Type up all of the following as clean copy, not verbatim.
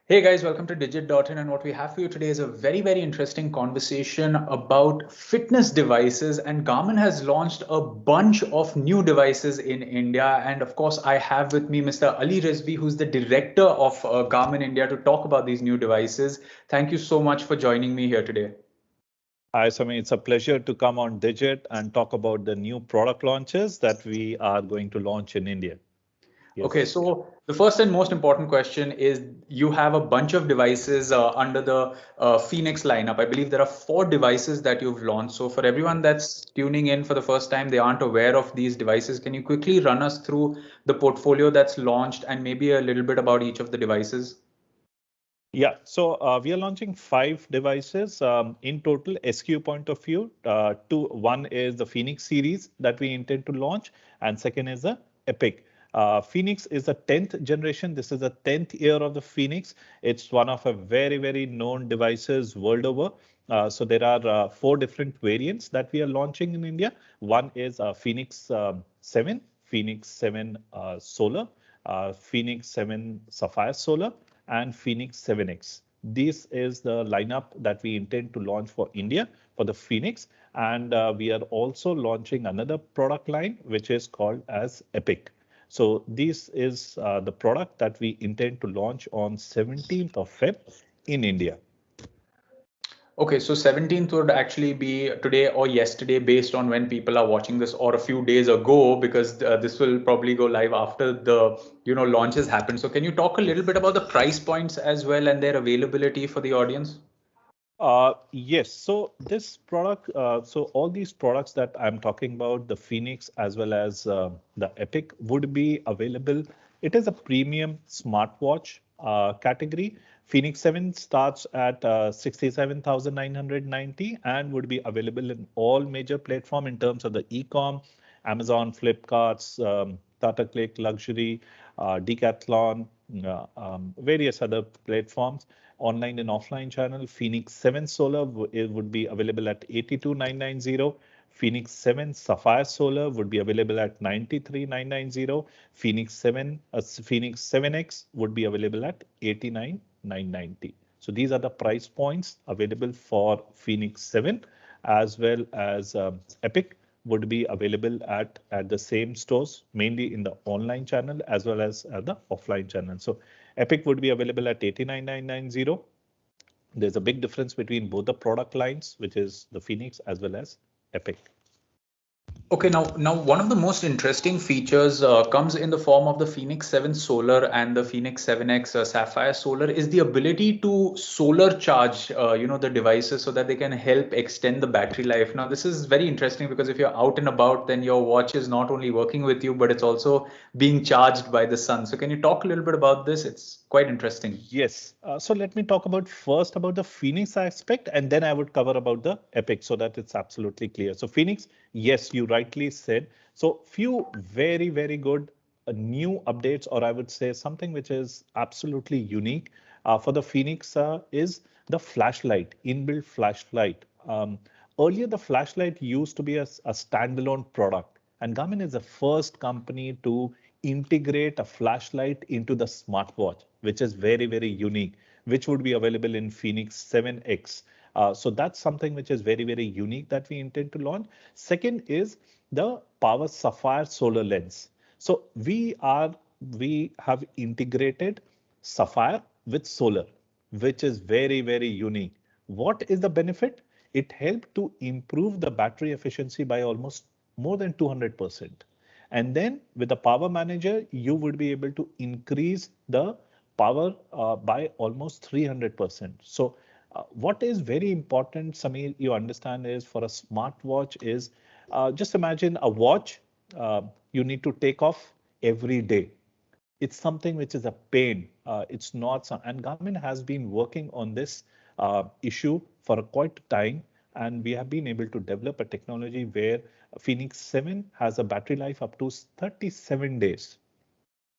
Hey guys, welcome to Digit.in, and what we have for you today is a very interesting conversation about fitness devices. And Garmin has launched a bunch of new devices in India. And of course, I have with me Mr. Ali Rizvi, who's the director of Garmin India, to talk about these new devices. Thank you so much for joining me here today. Hi, Sami. It's a pleasure to come on Digit and talk about the new product launches that we are going to launch in India. Okay, Yes. so the first and most important question is you have a bunch of devices under the Phoenix lineup. I believe there are four devices that you've launched. So for everyone that's tuning in for the first time, they aren't aware of these devices. Can you quickly run us through the portfolio that's launched and maybe a little bit about each of the devices? Yeah, so we are launching 5 devices in total SKU point of view. One is the Phoenix series that we intend to launch, and second is the Epic. Phoenix is the 10th generation. This is the 10th year of the Phoenix. It's one of a very known devices world over. So there are 4 different variants that we are launching in India. One is Phoenix 7, Phoenix 7 Solar, Phoenix 7 Sapphire Solar, and Phoenix 7X. This is the lineup that we intend to launch for India for the Phoenix. And we are also launching another product line, which is called as Epic. So this is the product that we intend to launch on 17th of Feb in India. Okay, so 17th would actually be today or yesterday based on when people are watching this, or a few days ago, because this will probably go live after the launches happen. So can you talk a little bit about the price points as well and their availability for the audience? Yes. So this product, so all these products that I'm talking about, the Phoenix as well as the Epic would be available. It is a premium smartwatch category. Phoenix 7 starts at 67,990 and would be available in all major platform in terms of the e-com, Amazon, Flipkarts, Tata Click, Luxury, Decathlon, various other platforms. Online and offline channel. Phoenix 7 Solar it would be available at 82,990. Phoenix 7 Sapphire Solar would be available at 93,990. Phoenix 7X would be available at 89,990. So these are the price points available for Phoenix 7, as well as Epic would be available at the same stores, mainly in the online channel as well as the offline channel. So Epic would be available at 89,990. There's a big difference between both the product lines, which is the Phoenix as well as Epic. Okay, now one of the most interesting features comes in the form of the Phoenix 7 Solar and the Phoenix 7X Sapphire Solar is the ability to solar charge, the devices so that they can help extend the battery life. Now, this is very interesting because if you're out and about, then your watch is not only working with you, but it's also being charged by the sun. So can you talk a little bit about this? It's quite interesting. Yes. So let me talk about first about the Phoenix aspect, and then I would cover about the Epic so that it's absolutely clear. So Phoenix, yes, you rightly said. So few very good new updates, or I would say something which is absolutely unique for the Phoenix is the flashlight, inbuilt flashlight. Earlier, the flashlight used to be a standalone product, and Garmin is the first company to integrate a flashlight into the smartwatch, which is very unique, which would be available in Phoenix 7X. So that's something which is very unique that we intend to launch. Second is the Power Sapphire solar lens. So we have integrated Sapphire with solar, which is very unique. What is the benefit? It helped to improve the battery efficiency by almost more than 200%. And then with the power manager, you would be able to increase the power by almost 300%. So what is very important, Samir, you understand is for a smartwatch is just imagine a watch you need to take off every day. It's something which is a pain. It's not some, and Garmin has been working on this issue for quite a time, and we have been able to develop a technology where Phoenix 7 has a battery life up to 37 days,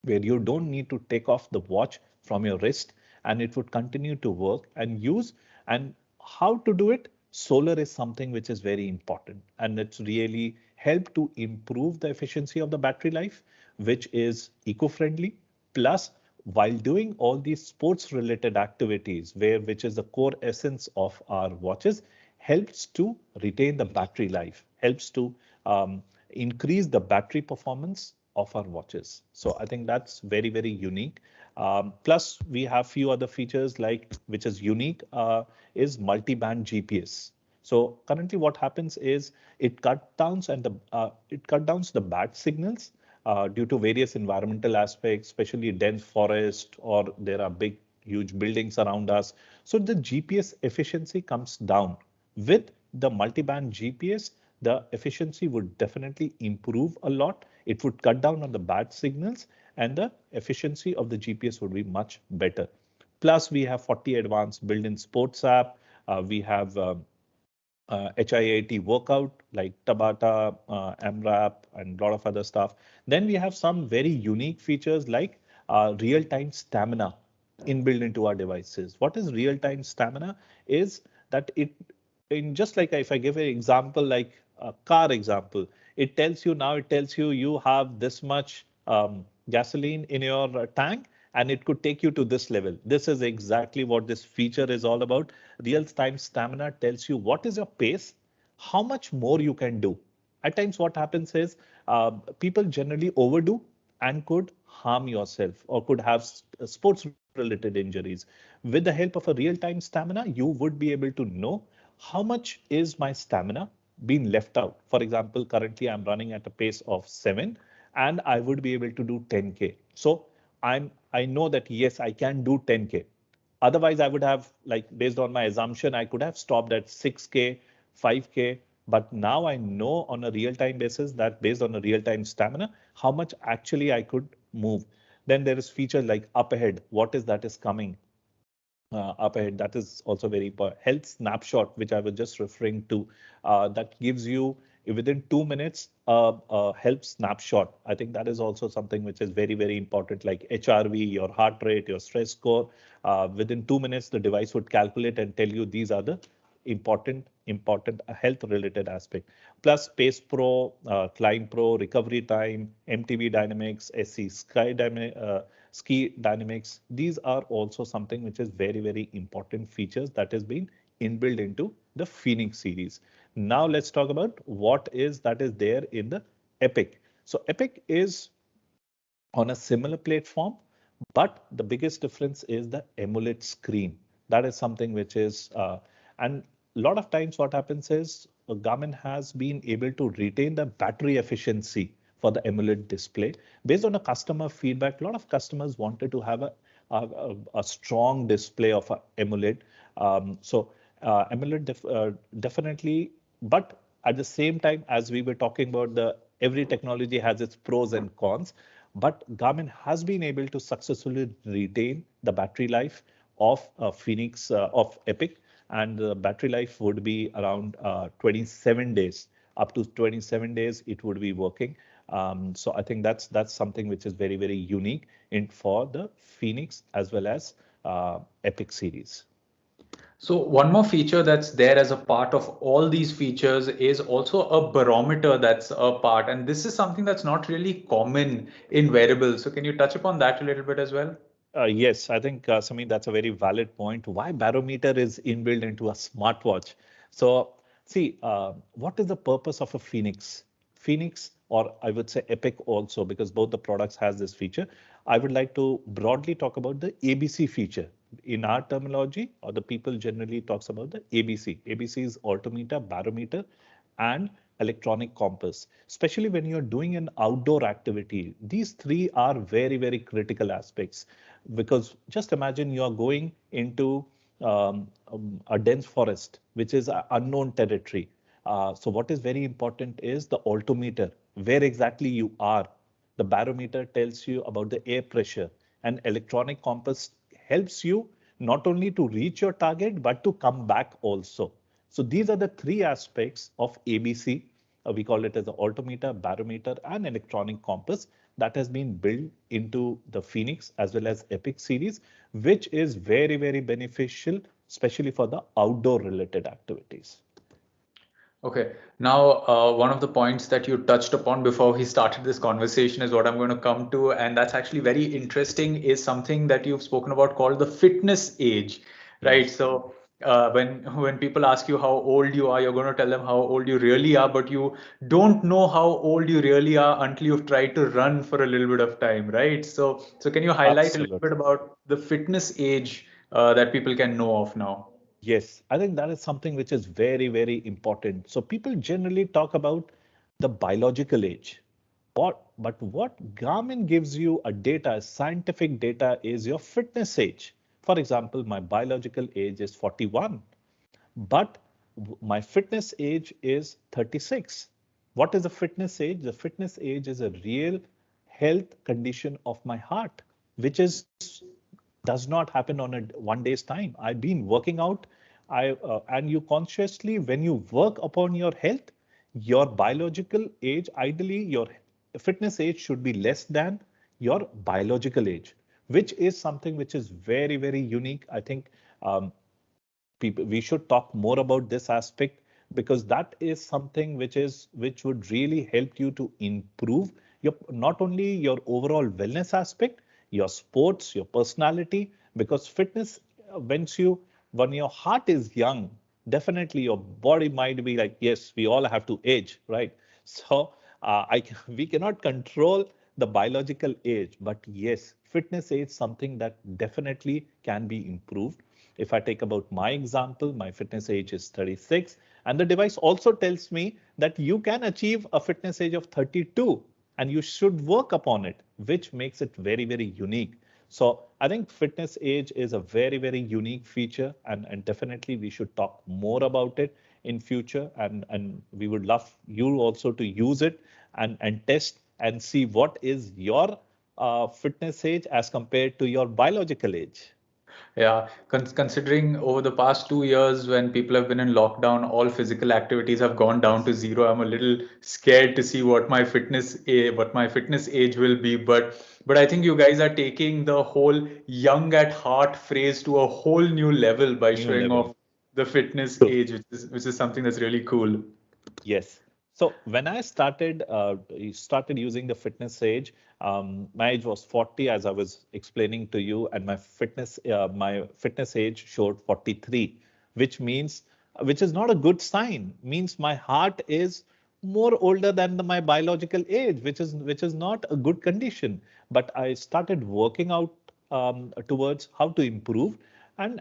where you don't need to take off the watch from your wrist, and it would continue to work and use. And how to do it? Solar is something which is very important, and it's really helped to improve the efficiency of the battery life, which is eco-friendly. Plus, while doing all these sports related activities, which is the core essence of our watches, helps to retain the battery life, helps to increase the battery performance of our watches. So I think that's very, very unique. Plus, we have few other features like, which is unique, is multi-band GPS. So currently, what happens is it cut down the bad signals due to various environmental aspects, especially dense forest, or there are big, huge buildings around us. So the GPS efficiency comes down. With the multi-band GPS, the efficiency would definitely improve a lot. It would cut down on the bad signals, and the efficiency of the GPS would be much better. Plus, we have 40 advanced built-in sports app. We have HIAT workout like Tabata, MRAP, and a lot of other stuff. Then we have some very unique features like real-time stamina inbuilt into our devices. What is real-time stamina? Is that just like if I give an example like a car example, it tells you you have this much gasoline in your tank, and it could take you to this level. This is exactly what this feature is all about. Real-time stamina tells you what is your pace, how much more you can do. At times, what happens is people generally overdo and could harm yourself or could have sports-related injuries. With the help of a real-time stamina, you would be able to know how much is my stamina being left out. For example, currently I'm running at a pace of 7 and I would be able to do 10K. So I know that yes, I can do 10K. Otherwise, I would have, like, based on my assumption, I could have stopped at 6K, 5K. But now I know on a real-time basis that based on a real-time stamina, how much actually I could move. Then there is feature like up ahead. What is that is coming up ahead? That is also very important. Health snapshot, which I was just referring to, that gives you within 2 minutes health snapshot. I think that is also something which is very, very important, like HRV, your heart rate, your stress score. Within 2 minutes, the device would calculate and tell you these are the important health related aspect. Plus Pace Pro, Climb Pro, recovery time, MTB dynamics, ski dynamics. These are also something which is very, very important features that has been inbuilt into the Fenix series. Now let's talk about what is that is there in the Epic. So Epic is on a similar platform, but the biggest difference is the AMOLED screen. That is something which is, and a lot of times what happens is Garmin has been able to retain the battery efficiency for the AMOLED display. Based on a customer feedback, a lot of customers wanted to have a strong display of a AMOLED. AMOLED definitely, but at the same time, as we were talking about, every technology has its pros and cons. But Garmin has been able to successfully retain the battery life of Fenix of Epic, and the battery life would be around 27 days. Up to 27 days, it would be working. So I think that's something which is very, very unique for the Fenix as well as Epic series. So one more feature that's there as a part of all these features is also a barometer that's a part, and this is something that's not really common in wearables. So can you touch upon that a little bit as well? Yes, I think, Samir, that's a very valid point. Why barometer is inbuilt into a smartwatch? So, see, what is the purpose of a Fenix? Fenix, or I would say Epic also, because both the products has this feature. I would like to broadly talk about the ABC feature. In our terminology, or the people generally talks about the ABC. ABC is altimeter, barometer, and electronic compass. Especially when you're doing an outdoor activity, these three are very, very critical aspects, because just imagine you are going into a dense forest, which is unknown territory. So what is very important is the altimeter, where exactly you are. The barometer tells you about the air pressure, and electronic compass helps you not only to reach your target, but to come back also. So these are the three aspects of ABC. We call it as the altimeter, barometer, and electronic compass that has been built into the Fenix as well as Epic series, which is very, very beneficial, especially for the outdoor related activities. Okay. Now, one of the points that you touched upon before we started this conversation is what I'm going to come to, and that's actually very interesting, is something that you've spoken about called the fitness age, right? Yes, So, when people ask you how old you are, you're going to tell them how old you really are, but you don't know how old you really are until you've tried to run for a little bit of time, right? So can you highlight a little bit absolutely. about the fitness age that people can know of now? Yes, I think that is something which is very, very important. So people generally talk about the biological age. But what Garmin gives you a data, scientific data, is your fitness age. For example, my biological age is 41, but my fitness age is 36. What is the fitness age? The fitness age is a real health condition of my heart, which is does not happen on a one day's time. I've been working out. And you consciously, when you work upon your health, your biological age, ideally, your fitness age should be less than your biological age, which is something which is very, very unique. I think um, people we should talk more about this aspect, because that is something which would really help you to improve your not only your overall wellness aspect, your sports, your personality, because fitness, once you when your heart is young, definitely your body might be like, yes, we all have to age, right? So we cannot control the biological age, but yes, fitness age something that definitely can be improved. If I take about my example, my fitness age is 36, and the device also tells me that you can achieve a fitness age of 32, and you should work upon it, which makes it very, very unique. So I think fitness age is a very, very unique feature, and definitely we should talk more about it in future. And we would love you also to use it and test and see what is your fitness age as compared to your biological age. Yeah, considering over the past 2 years when people have been in lockdown, all physical activities have gone down to Yes. zero. I'm a little scared to see what my fitness age will be. But I think you guys are taking the whole young at heart phrase to a whole new level by New showing level. off the fitness True. age, which is something that's really cool. Yes. So when I started using the fitness age, my age was 40, as I was explaining to you, and my fitness age showed 43, which means which is not a good sign. Means my heart is more older than my biological age, which is not a good condition. But I started working out towards how to improve, and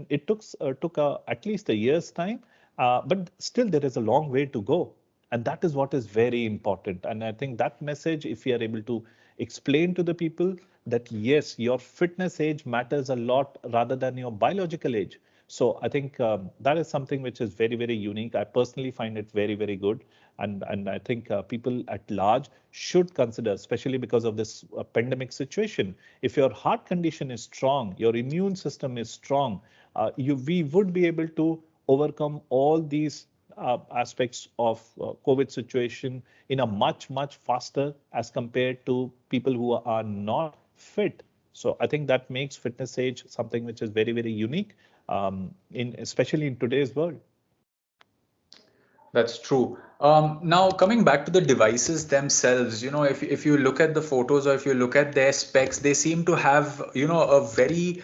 it took at least a year's time, but still, there is a long way to go. And that is what is very important. And I think that message, if we are able to explain to the people that, yes, your fitness age matters a lot rather than your biological age. So I think that is something which is very, very unique. I personally find it very, very good. And I think people at large should consider, especially because of this pandemic situation. If your heart condition is strong, your immune system is strong, we would be able to overcome all these aspects of COVID situation in a much, much faster as compared to people who are not fit. So I think that makes fitness age something which is very, very unique, in especially in today's world. That's true. Now, coming back to the devices themselves, if you look at the photos or if you look at their specs, they seem to have, a very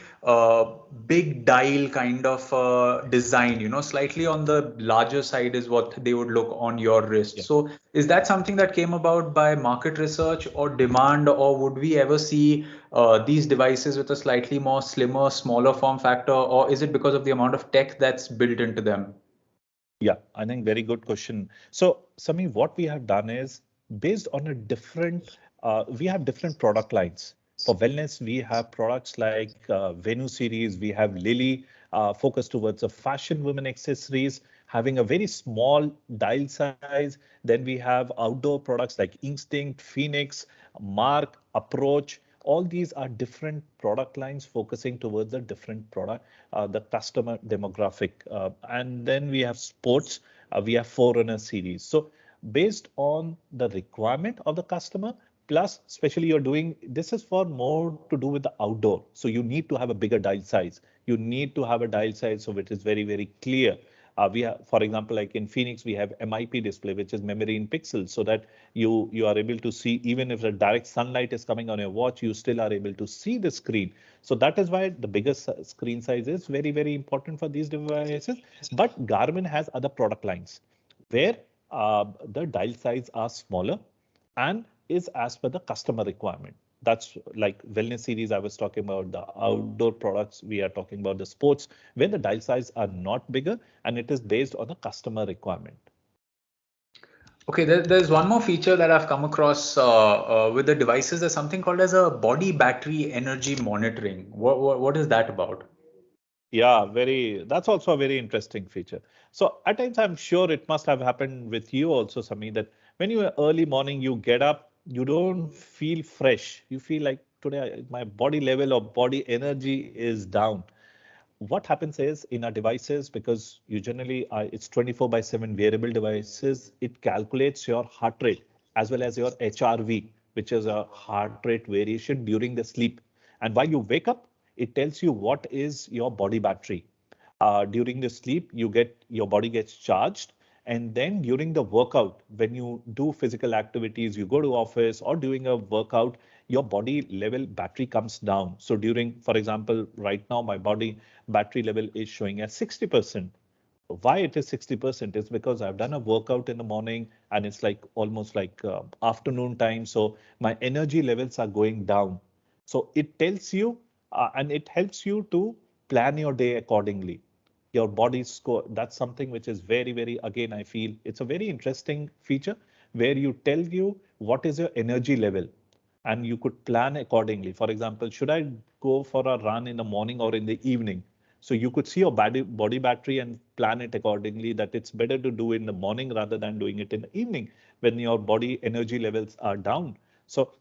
big dial kind of design, slightly on the larger side is what they would look on your wrist. Yeah. So, is that something that came about by market research or demand, or would we ever see these devices with a slightly more slimmer, smaller form factor, or is it because of the amount of tech that's built into them? Yeah, I think very good question. So, Sami, what we have done is based on we have different product lines. For wellness, we have products like Venu series, we have Lily, focused towards a fashion women accessories, having a very small dial size. Then we have outdoor products like Instinct, Phoenix, Mark, Approach. All these are different product lines focusing towards a different product, the customer demographic. And then we have sports, we have Forerunner series. So based on the requirement of the customer, plus especially you're doing, this is for more to do with the outdoor. So you need to have a bigger dial size. You need to have a dial size so it is very, very clear. We have, for example, like in Fenix, we have MIP display, which is memory in pixels, so that you are able to see, even if the direct sunlight is coming on your watch, you still are able to see the screen. So that is why the biggest screen size is very, very important for these devices. But Garmin has other product lines where the dial size are smaller and is as per the customer requirement. That's like wellness series I was talking about, the outdoor products we are talking about, the sports, where the dial size are not bigger and it is based on the customer requirement. Okay, there's one more feature that I've come across with the devices. There's something called as a body battery energy monitoring. What is that about? Yeah, that's also a very interesting feature. So at times, I'm sure it must have happened with you also, Sami, that when you are early morning, you get up, you don't feel fresh. You feel like today my body level or body energy is down. What happens is in our devices, because you generally it's 24/7 wearable devices, it calculates your heart rate as well as your HRV, which is a heart rate variation during the sleep. And while you wake up, it tells you what is your body battery. During the sleep, your body gets charged. And then during the workout, when you do physical activities, you go to office or doing a workout, your body level battery comes down. So during, for example, right now, my body battery level is showing at 60%. Why it is 60% is because I've done a workout in the morning and it's like almost like afternoon time. So my energy levels are going down. So it tells you and it helps you to plan your day accordingly. Your body score, that's something which is very, very, again, I feel it's a very interesting feature where you tell you what is your energy level and you could plan accordingly. For example, should I go for a run in the morning or in the evening? So you could see your body battery and plan it accordingly, that it's better to do in the morning rather than doing it in the evening when your body energy levels are down. So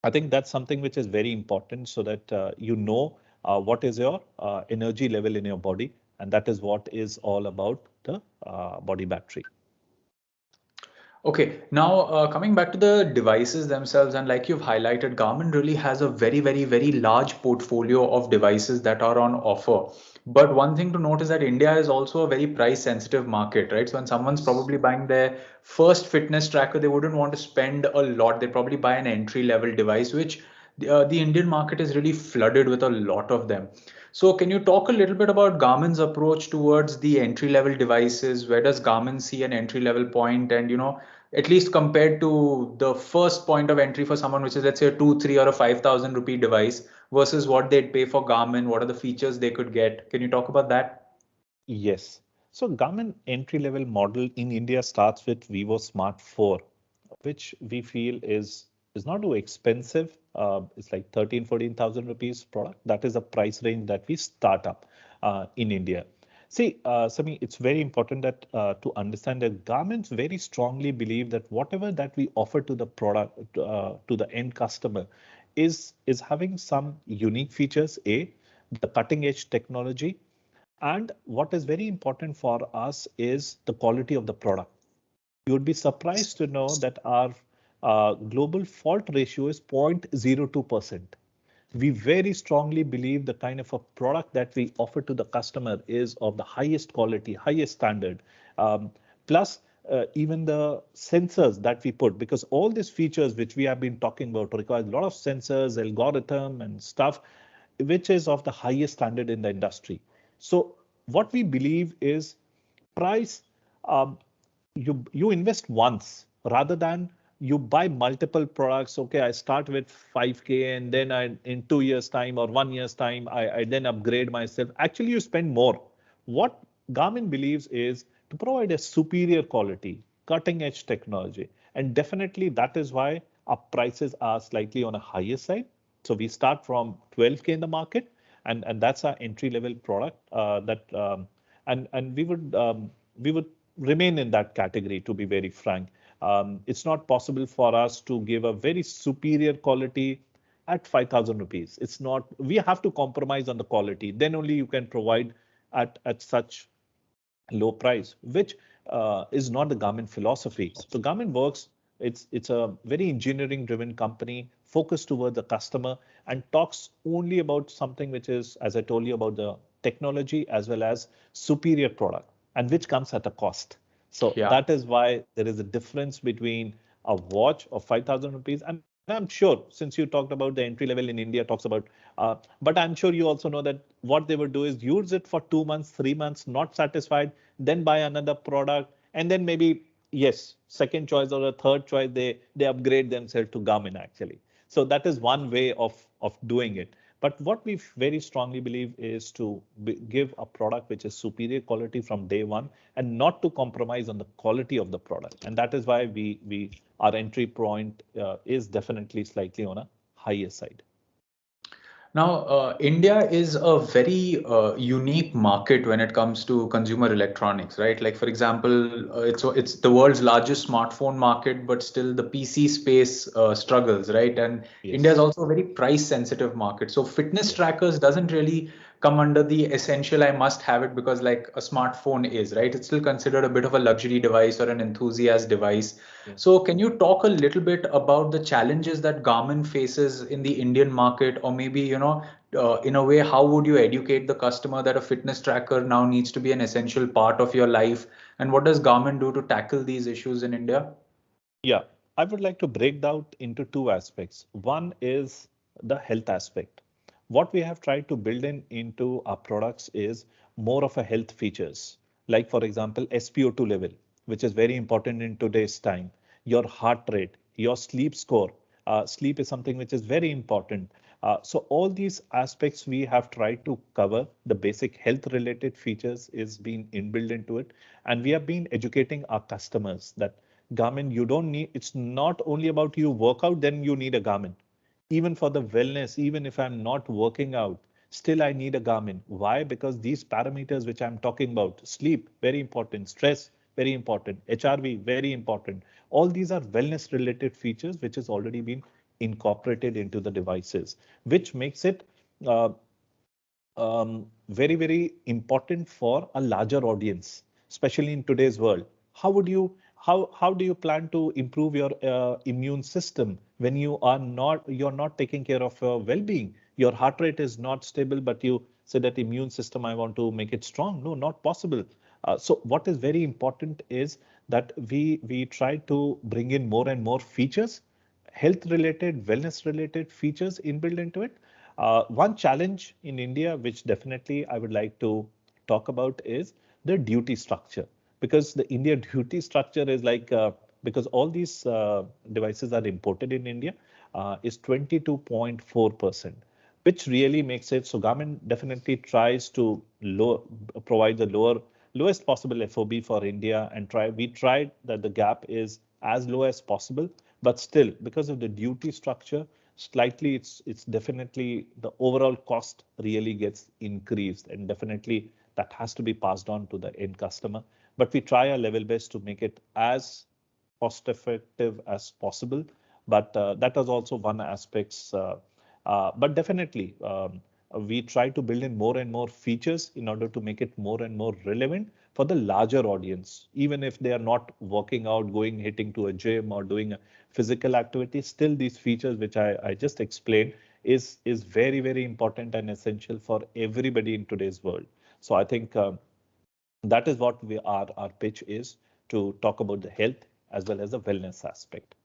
I think that's something which is very important, so that you know what is your energy level in your body. And that is what is all about the body battery. Okay, now coming back to the devices themselves, and like you've highlighted, Garmin really has a very, very, very large portfolio of devices that are on offer. But one thing to note is that India is also a very price sensitive market, right? So when someone's probably buying their first fitness tracker, they wouldn't want to spend a lot. They probably buy an entry level device, which the Indian market is really flooded with a lot of them. So can you talk a little bit about Garmin's approach towards the entry level devices? Where does Garmin see an entry level point? And at least compared to the first point of entry for someone, which is let's say a 2, 3 or a 5,000 rupee device versus what they'd pay for Garmin, what are the features they could get? Can you talk about that? Yes. So Garmin entry level model in India starts with Vivo Smart 4, which we feel is not too expensive. It's like 13, 14,000 rupees product. That is a price range that we start up in India. See, Sami, it's very important that to understand that Garments very strongly believe that whatever that we offer to the product to the end customer is having some unique features. The cutting edge technology, and what is very important for us is the quality of the product. You would be surprised to know that our global fault ratio is 0.02%. We very strongly believe the kind of a product that we offer to the customer is of the highest quality, highest standard. Plus, even the sensors that we put, because all these features which we have been talking about requires a lot of sensors, algorithm, and stuff, which is of the highest standard in the industry. So, what we believe is price. Um, you invest once rather than you buy multiple products. Okay, I start with 5K and then in 2 years time or 1 year's time, I then upgrade myself. Actually, you spend more. What Garmin believes is to provide a superior quality, cutting edge technology. And definitely that is why our prices are slightly on a higher side. So we start from 12K in the market, and that's our entry level product and we would remain in that category, to be very frank. It's not possible for us to give a very superior quality at 5,000 rupees. It's not, we have to compromise on the quality. Then only you can provide at such low price, which is not the Garmin philosophy. So Garmin works, it's a very engineering driven company focused toward the customer and talks only about something which is, as I told you, about the technology as well as superior product. and which comes at a cost. So Yeah. that is why there is a difference between a watch of 5,000 rupees. And I'm sure, since you talked about the entry level in India, talks about, but I'm sure you also know that what they would do is use it for 2 months, 3 months, not satisfied, then buy another product, and then maybe, yes, second choice or a third choice, they upgrade themselves to Garmin actually. So that is one way of doing it. But what we very strongly believe is to give a product which is superior quality from day one and not to compromise on the quality of the product. And that is why we our entry point is definitely slightly on a higher side. Now, India is a very unique market when it comes to consumer electronics, right? Like, for example, it's the world's largest smartphone market, but still the PC space struggles, right? And India is Yes. also a very price-sensitive market. So fitness Yes. trackers doesn't really come under the essential I must have it because like a smartphone is, right? It's still considered a bit of a luxury device or an enthusiast device. Yeah. So can you talk a little bit about the challenges that Garmin faces in the Indian market, or maybe, in a way, how would you educate the customer that a fitness tracker now needs to be an essential part of your life? And what does Garmin do to tackle these issues in India? Yeah, I would like to break down into two aspects. One is the health aspect. What we have tried to build into our products is more of a health features, like for example, SpO2 level, which is very important in today's time, your heart rate, your sleep score. Sleep is something which is very important. So all these aspects we have tried to cover. The basic health related features is being inbuilt into it. And we have been educating our customers that Garmin, you don't need, it's not only about you work out, then you need a Garmin. Even for the wellness, even if I'm not working out, still I need a Garmin. Why? Because these parameters which I'm talking about, sleep, very important, stress, very important, HRV, very important. All these are wellness related features which has already been incorporated into the devices, which makes it uh, very, very important for a larger audience, especially in today's world. How do you plan to improve your immune system when you're not taking care of your well-being? Your heart rate is not stable, but you say that immune system, I want to make it strong. No, not possible. So what is very important is that we try to bring in more and more features, health related, wellness related features inbuilt into it. One challenge in India, which definitely I would like to talk about, is the duty structure. Because the India duty structure is like, because all these devices are imported in India, is 22.4%, which really makes it so Garmin definitely tries to provide the lowest possible FOB for India, and we tried that the gap is as low as possible, but still because of the duty structure, slightly it's definitely the overall cost really gets increased, and definitely that has to be passed on to the end customer. But we try our level best to make it as cost effective as possible. But that is also one aspects. But definitely, we try to build in more and more features in order to make it more and more relevant for the larger audience. Even if they are not working out, hitting to a gym or doing a physical activity, still these features, which I just explained, is very, very important and essential for everybody in today's world. So I think that is what our pitch is, to talk about the health as well as the wellness aspect.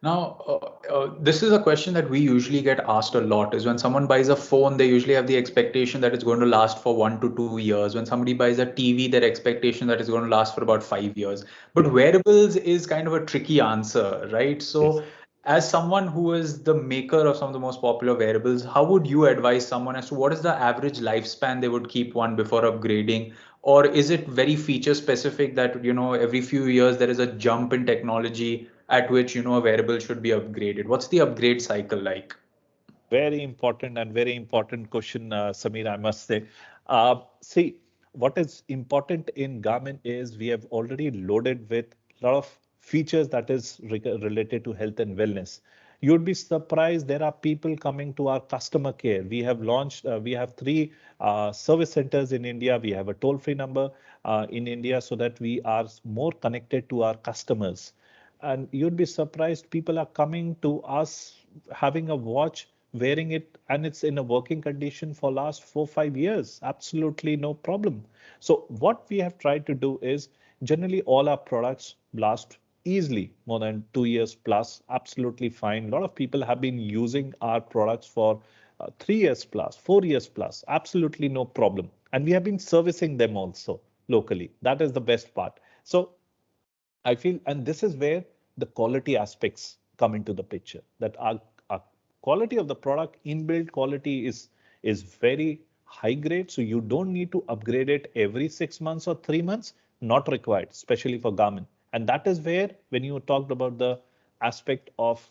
Now, this is a question that we usually get asked a lot is when someone buys a phone, they usually have the expectation that it's going to last for 1 to 2 years. When somebody buys a TV, their expectation that it's going to last for about 5 years. But wearables is kind of a tricky answer, right? Yes. So, as someone who is the maker of some of the most popular wearables, how would you advise someone as to what is the average lifespan they would keep one before upgrading? Or is it very feature specific that, every few years there is a jump in technology at which, a wearable should be upgraded? What's the upgrade cycle like? Very important question, Samir, I must say. See, what is important in Garmin is we have already loaded with a lot of features that is related to health and wellness. You'd be surprised. There are people coming to our customer care. We have three service centers in India. We have a toll-free number in India so that we are more connected to our customers. And you'd be surprised, people are coming to us having a watch wearing it and it's in a working condition for last 4 or 5 years. Absolutely no problem. So what we have tried to do is generally all our products last easily more than 2 years plus, absolutely fine. A lot of people have been using our products for 3 years plus, 4 years plus, absolutely no problem. And we have been servicing them also locally. That is the best part. So I feel, and this is where the quality aspects come into the picture, that our quality of the product, inbuilt quality is very high grade. So you don't need to upgrade it every 6 months or 3 months, not required, especially for Garmin. And that is where, when you talked about the aspect of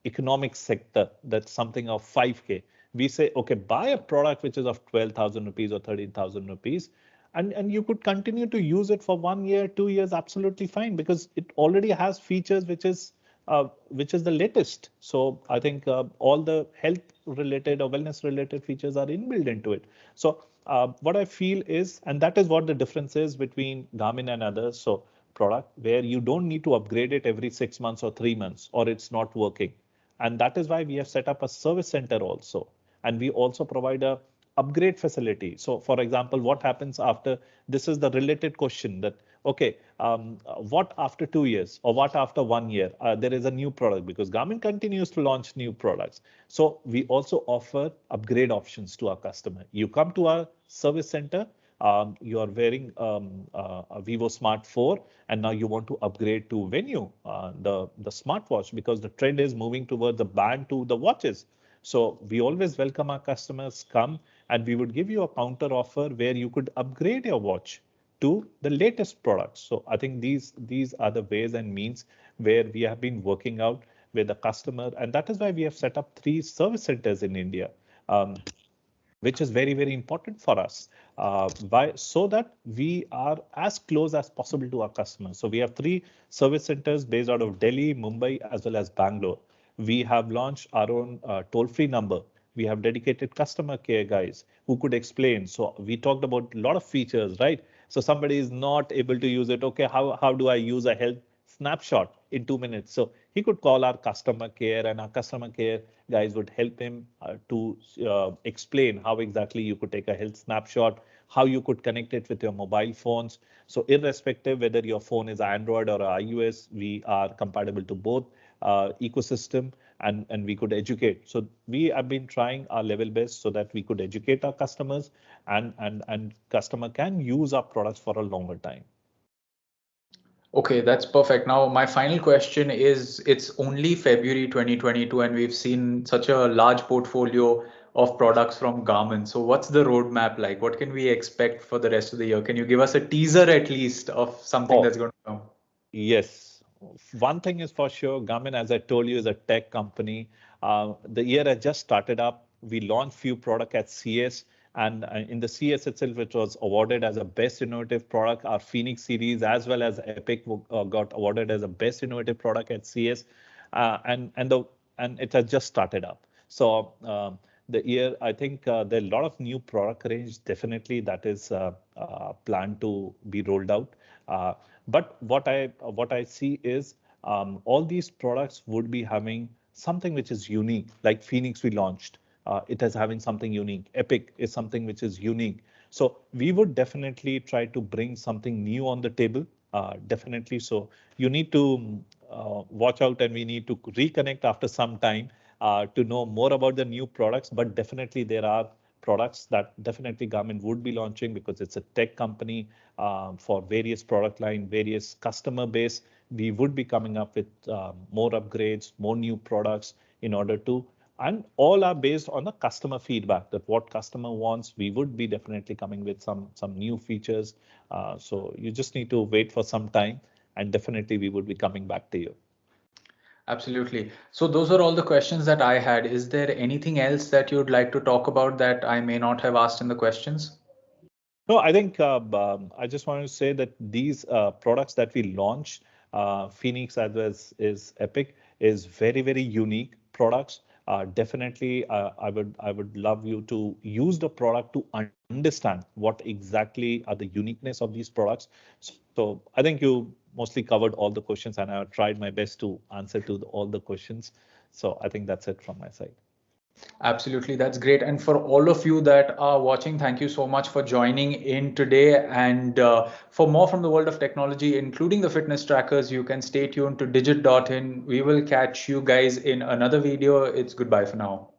economic sector, that's something of 5K. We say, okay, buy a product which is of 12,000 rupees or 13,000 rupees, and you could continue to use it for 1 year, 2 years, absolutely fine, because it already has features which is the latest. So I think all the health related or wellness related features are inbuilt into it. So what I feel is, and that is what the difference is between Garmin and others. So product where you don't need to upgrade it every 6 months or 3 months, or it's not working. And that is why we have set up a service center also. And we also provide a upgrade facility. So for example, what happens after, this is the related question that, okay, what after 2 years or what after 1 year, there is a new product, because Garmin continues to launch new products. So we also offer upgrade options to our customer. You come to our service center, you are wearing a Vivo Smart 4, and now you want to upgrade to Venue, the smartwatch, because the trend is moving towards the band to the watches. So we always welcome our customers come, and we would give you a counter offer where you could upgrade your watch to the latest products. So I think these are the ways and means where we have been working out with the customer, and that is why we have set up 3 service centers in India. Which is very, very important for us, so that we are as close as possible to our customers. So we have 3 service centers based out of Delhi, Mumbai, as well as Bangalore. We have launched our own toll-free number. We have dedicated customer care guys who could explain. So we talked about a lot of features, right? So somebody is not able to use it. Okay, how do I use a health snapshot in 2 minutes? So he could call our customer care, and our customer care guys would help him to explain how exactly you could take a health snapshot, how you could connect it with your mobile phones. So irrespective whether your phone is Android or iOS, we are compatible to both ecosystem, and we could educate. So we have been trying our level best so that we could educate our customers, and customer can use our products for a longer time. Okay, that's perfect. Now, my final question is, it's only February 2022, and we've seen such a large portfolio of products from Garmin. So what's the roadmap like? What can we expect for the rest of the year? Can you give us a teaser at least of something Oh, that's going to come? yes. One thing is for sure, Garmin, as I told you, is a tech company. The year has just started up. We launched few products at CS, and in the CS itself, it was awarded as a best innovative product. Our Fenix series as well as Epic got awarded as a best innovative product at CS, and it has just started up. So the year, I think there are a lot of new product range definitely that is planned to be rolled out. But what I see is all these products would be having something which is unique. Like Phoenix we launched, it is having something unique. Epic is something which is unique. So we would definitely try to bring something new on the table. Definitely. So you need to watch out, and we need to reconnect after some time to know more about the new products. But definitely there are products that definitely Garmin would be launching, because it's a tech company for various product line, various customer base. We would be coming up with more upgrades, more new products in order to, and all are based on the customer feedback, that what customer wants. We would be definitely coming with some new features. So you just need to wait for some time, and definitely we would be coming back to you. Absolutely. So those are all the questions that I had. Is there anything else that you'd like to talk about that I may not have asked in the questions? No, I think I just wanted to say that these products that we launched, Phoenix as well as is Epic, is very, very unique products. Definitely, I would love you to use the product to understand what exactly are the uniqueness of these products. So I think you mostly covered all the questions, and I tried my best to answer to all the questions. So I think that's it from my side. Absolutely, that's great. And for all of you that are watching, thank you so much for joining in today. And for more from the world of technology, including the fitness trackers, you can stay tuned to digit.in. We will catch you guys in another video. It's goodbye for now.